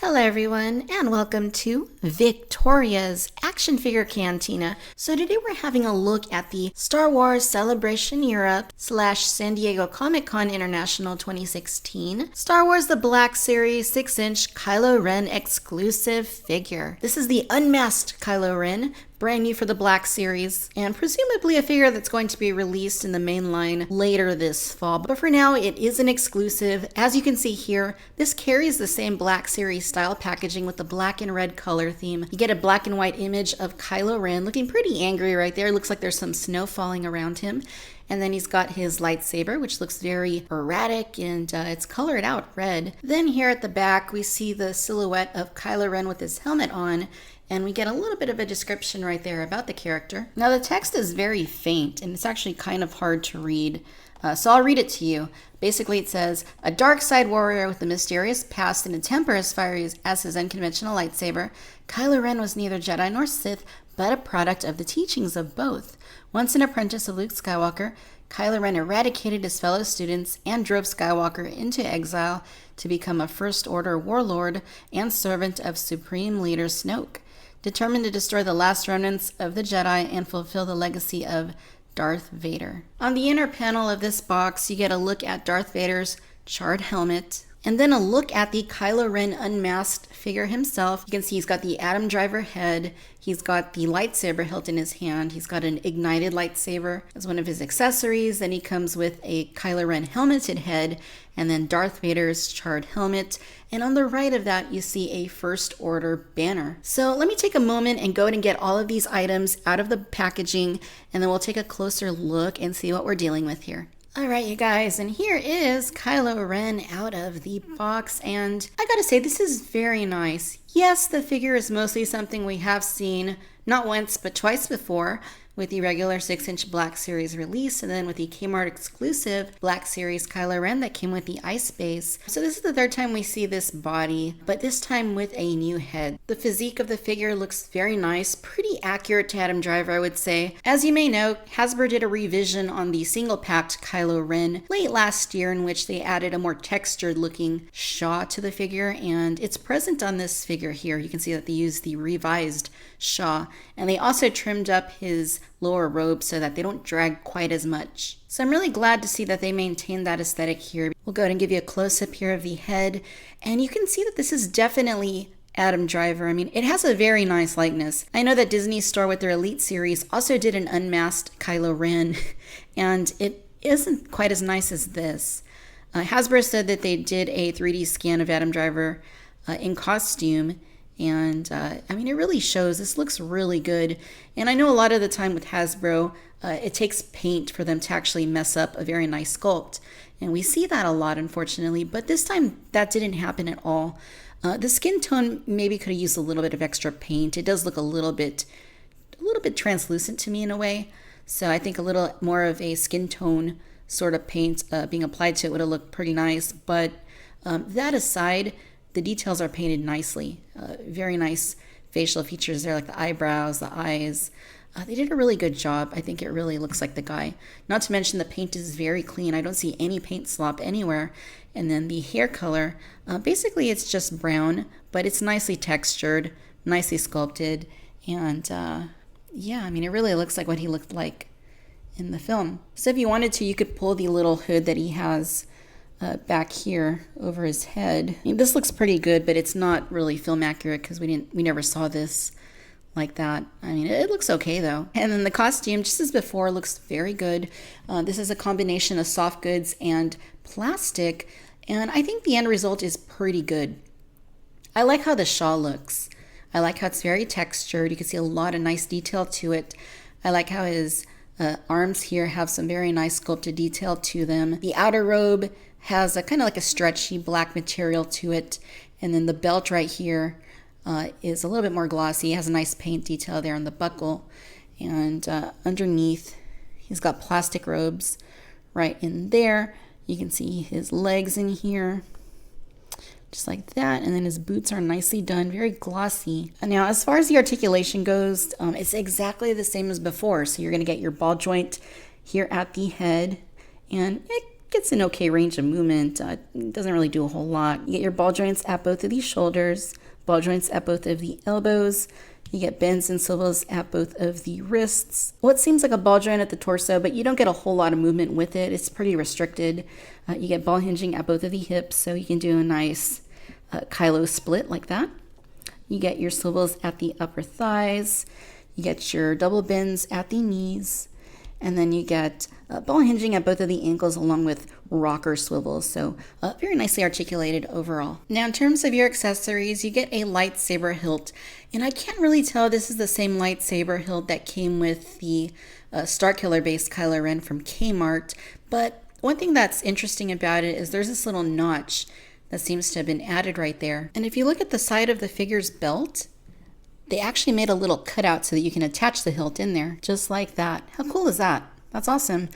Hello everyone, and welcome to Victoria's Action Figure Cantina. So today we're having a look at the Star Wars Celebration Europe / San Diego Comic-Con International 2016 Star Wars The Black Series 6-inch Kylo Ren exclusive figure. This is the Unmasked Kylo Ren, brand new for the Black Series, and presumably a figure that's going to be released in the main line later this fall. But for now, it is an exclusive. As you can see here, this carries the same Black Series style packaging with the black and red color theme. You get a black and white image of Kylo Ren looking pretty angry right there. It looks like there's some snow falling around him. And then he's got his lightsaber, which looks very erratic, and it's colored out red. Then here at the back, we see the silhouette of Kylo Ren with his helmet on, and we get a little bit of a description right there about the character. Now the text is very faint, and it's actually kind of hard to read, so I'll read it to you. Basically it says, a dark side warrior with a mysterious past and a temper as fiery as his unconventional lightsaber, Kylo Ren was neither Jedi nor Sith, but a product of the teachings of both. Once an apprentice of Luke Skywalker, Kylo Ren eradicated his fellow students and drove Skywalker into exile to become a First Order warlord and servant of Supreme Leader Snoke, determined to destroy the last remnants of the Jedi and fulfill the legacy of Darth Vader. On the inner panel of this box, you get a look at Darth Vader's charred helmet, and then a look at the Kylo Ren unmasked figure himself. You can see he's got the Adam Driver head, he's got the lightsaber hilt in his hand, he's got an ignited lightsaber as one of his accessories, then he comes with a Kylo Ren helmeted head, and then Darth Vader's charred helmet, and on the right of that you see a First Order banner. So let me take a moment and go ahead and get all of these items out of the packaging, and then we'll take a closer look and see what we're dealing with here. Alright you guys, and here is Kylo Ren out of the box, and I gotta say this is very nice. Yes, the figure is mostly something we have seen not once but twice before, with the regular 6-inch Black Series release, and then with the Kmart exclusive Black Series Kylo Ren that came with the ice base. So this is the third time we see this body, but this time with a new head. The physique of the figure looks very nice, pretty accurate to Adam Driver, I would say. As you may know, Hasbro did a revision on the single-packed Kylo Ren late last year, in which they added a more textured looking Shaw to the figure, and it's present on this figure here. You can see that they used the revised Shaw, and they also trimmed up his lower robes so that they don't drag quite as much. So I'm really glad to see that they maintained that aesthetic here. We'll go ahead and give you a close-up here of the head, and you can see that this is definitely Adam Driver. I mean, it has a very nice likeness. I know that Disney's store with their Elite series also did an unmasked Kylo Ren, and it isn't quite as nice as this. Hasbro said that they did a 3D scan of Adam Driver in costume, and I mean, it really shows. This looks really good. And I know a lot of the time with Hasbro, it takes paint for them to actually mess up a very nice sculpt. And we see that a lot, unfortunately. But this time, that didn't happen at all. The skin tone maybe could have used a little bit of extra paint. It does look a little bit translucent to me in a way. So I think a little more of a skin tone sort of paint being applied to it would have looked pretty nice. But that aside, the details are painted nicely. Very nice facial features there, like the eyebrows, the eyes. They did a really good job. I think it really looks like the guy. Not to mention the paint is very clean. I don't see any paint slop anywhere. And then the hair color, basically it's just brown, but it's nicely textured, nicely sculpted. And yeah, I mean, it really looks like what he looked like in the film. So if you wanted to, you could pull the little hood that he has back here over his head. I mean, this looks pretty good, but it's not really film accurate because we never saw this like that. I mean, it looks okay though. And then the costume, just as before, looks very good. This is a combination of soft goods and plastic, and I think the end result is pretty good. I like how the shawl looks. I like how it's very textured. You can see a lot of nice detail to it. I like how his arms here have some very nice sculpted detail to them. The outer robe has a kind of like a stretchy black material to it, and then the belt right here is a little bit more glossy. It has a nice paint detail there on the buckle, and underneath he's got plastic robes right in there. You can see his legs in here, just like that, and then his boots are nicely done, very glossy. Now as far as the articulation goes, it's exactly the same as before. So you're going to get your ball joint here at the head, and it gets an okay range of movement. Doesn't really do a whole lot. You get your ball joints at both of these shoulders, ball joints at both of the elbows. You get bends and swivels at both of the wrists. What seems like a ball joint at the torso, but you don't get a whole lot of movement with it. It's pretty restricted. You get ball hinging at both of the hips, so you can do a nice Kylo split like that. You get your swivels at the upper thighs. You get your double bends at the knees. And then you get ball hinging at both of the ankles along with rocker swivels. So very nicely articulated overall. Now in terms of your accessories, you get a lightsaber hilt. And I can't really tell if this is the same lightsaber hilt that came with the Starkiller based Kylo Ren from Kmart. But one thing that's interesting about it is there's this little notch that seems to have been added right there. And if you look at the side of the figure's belt, they actually made a little cutout so that you can attach the hilt in there, just like that. How cool is that? That's awesome.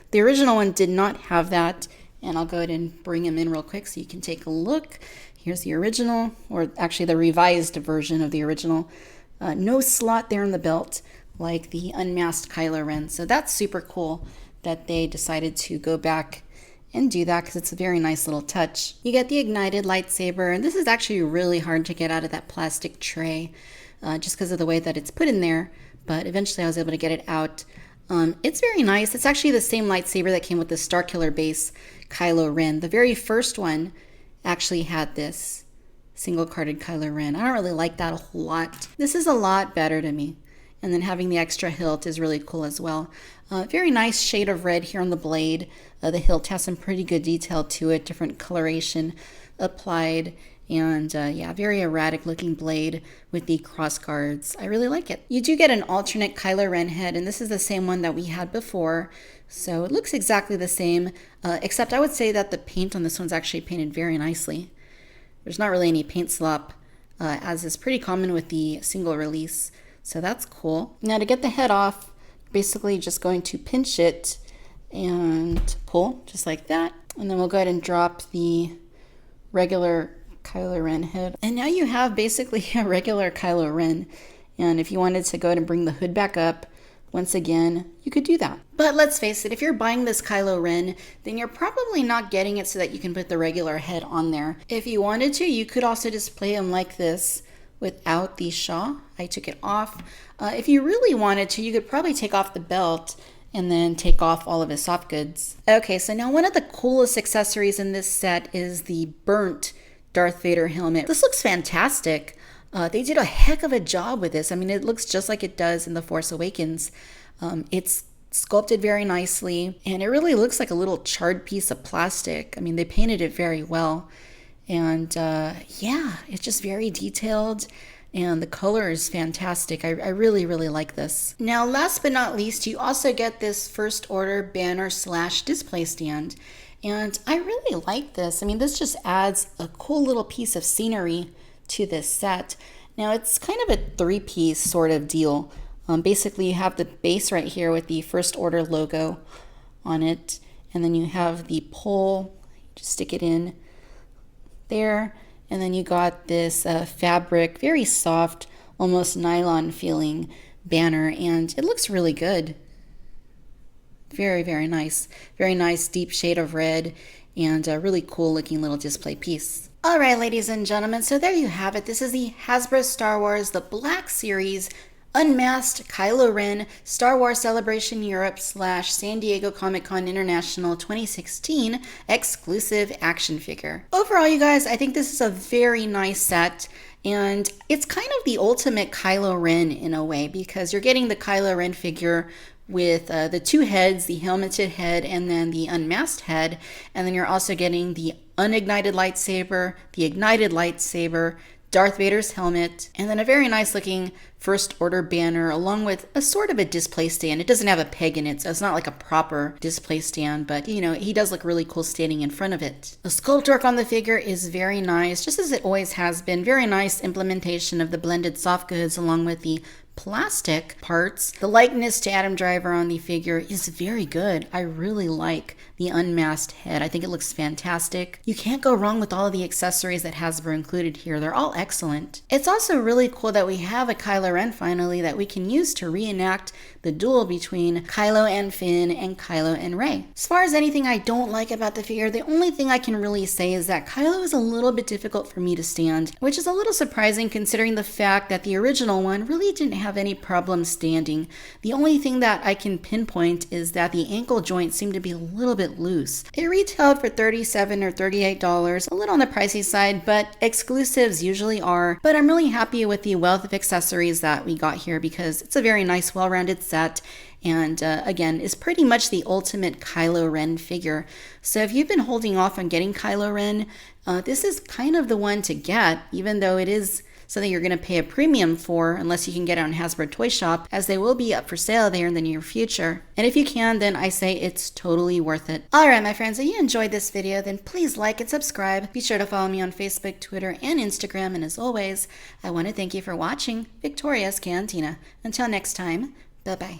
The original one did not have that, and I'll go ahead and bring him in real quick so you can take a look. Here's the original, or actually the revised version of the original. No slot there in the belt, like the Unmasked Kylo Ren. So that's super cool that they decided to go back and do that, because it's a very nice little touch. You get the ignited lightsaber, and this is actually really hard to get out of that plastic tray. Just because of the way that it's put in there, but eventually I was able to get it out. It's very nice. It's actually the same lightsaber that came with the Starkiller base Kylo Ren. The very first one actually had this single-carded Kylo Ren. I don't really like that a whole lot. This is a lot better to me. And then having the extra hilt is really cool as well. Very nice shade of red here on the blade. The hilt has some pretty good detail to it, different coloration applied. And yeah, very erratic looking blade with the cross guards. I really like it. You do get an alternate Kylo Ren head, and this is the same one that we had before. So it looks exactly the same, except I would say that the paint on this one's actually painted very nicely. There's not really any paint slop, as is pretty common with the single release. So that's cool. Now to get the head off, basically just going to pinch it and pull just like that. And then we'll go ahead and drop the regular Kylo Ren head. And now you have basically a regular Kylo Ren. And if you wanted to go ahead and bring the hood back up, once again, you could do that. But let's face it, if you're buying this Kylo Ren, then you're probably not getting it so that you can put the regular head on there. If you wanted to, you could also display him like this without the Shaw. I took it off. If you really wanted to, you could probably take off the belt and then take off all of his soft goods. Okay, so now one of the coolest accessories in this set is the burnt Darth Vader helmet. This looks fantastic. They did a heck of a job with this. I mean, it looks just like it does in The Force Awakens. It's sculpted very nicely, and it really looks like a little charred piece of plastic. I mean, they painted it very well. And yeah, it's just very detailed, and the color is fantastic. I really, really like this. Now, last but not least, you also get this First Order banner / display stand. And I really like this. I mean, this just adds a cool little piece of scenery to this set. Now, it's kind of a three-piece sort of deal. Basically, you have the base right here with the First Order logo on it. And then you have the pole, just stick it in there. And then you got this fabric, very soft, almost nylon feeling banner. And it looks really good. Very, very nice. Very nice deep shade of red, and a really cool looking little display piece. All right, ladies and gentlemen, so there you have it. This is the Hasbro Star Wars The Black Series Unmasked Kylo Ren Star Wars Celebration Europe / San Diego Comic-Con International 2016 exclusive action figure. Overall, you guys, I think this is a very nice set. And it's kind of the ultimate Kylo Ren in a way, because you're getting the Kylo Ren figure with the two heads, the helmeted head and then the unmasked head. And then you're also getting the unignited lightsaber, the ignited lightsaber, Darth Vader's helmet, and then a very nice looking First Order banner along with a sort of a display stand. It doesn't have a peg in it, so it's not like a proper display stand, but you know, he does look really cool standing in front of it. The sculpt work on the figure is very nice, just as it always has been. Very nice implementation of the blended soft goods along with the plastic parts. The likeness to Adam Driver on the figure is very good. I really like the unmasked head. I think it looks fantastic. You can't go wrong with all of the accessories that Hasbro included here. They're all excellent. It's also really cool that we have a Kylo Ren finally that we can use to reenact the duel between Kylo and Finn and Kylo and Rey. As far as anything I don't like about the figure, the only thing I can really say is that Kylo is a little bit difficult for me to stand, which is a little surprising considering the fact that the original one really didn't have any problem standing. The only thing that I can pinpoint is that the ankle joints seem to be a little bit loose. It retailed for $37 or $38, a little on the pricey side, but exclusives usually are. But I'm really happy with the wealth of accessories that we got here because it's a very nice, well-rounded set. And again, is pretty much the ultimate Kylo Ren figure. So if you've been holding off on getting Kylo Ren, this is kind of the one to get, even though it is something you're going to pay a premium for unless you can get it on Hasbro Toy Shop, as they will be up for sale there in the near future. And if you can, then I say it's totally worth it. Alright my friends, if you enjoyed this video, then please like and subscribe. Be sure to follow me on Facebook, Twitter, and Instagram. And as always, I want to thank you for watching Victoria's Cantina. Until next time, bye-bye.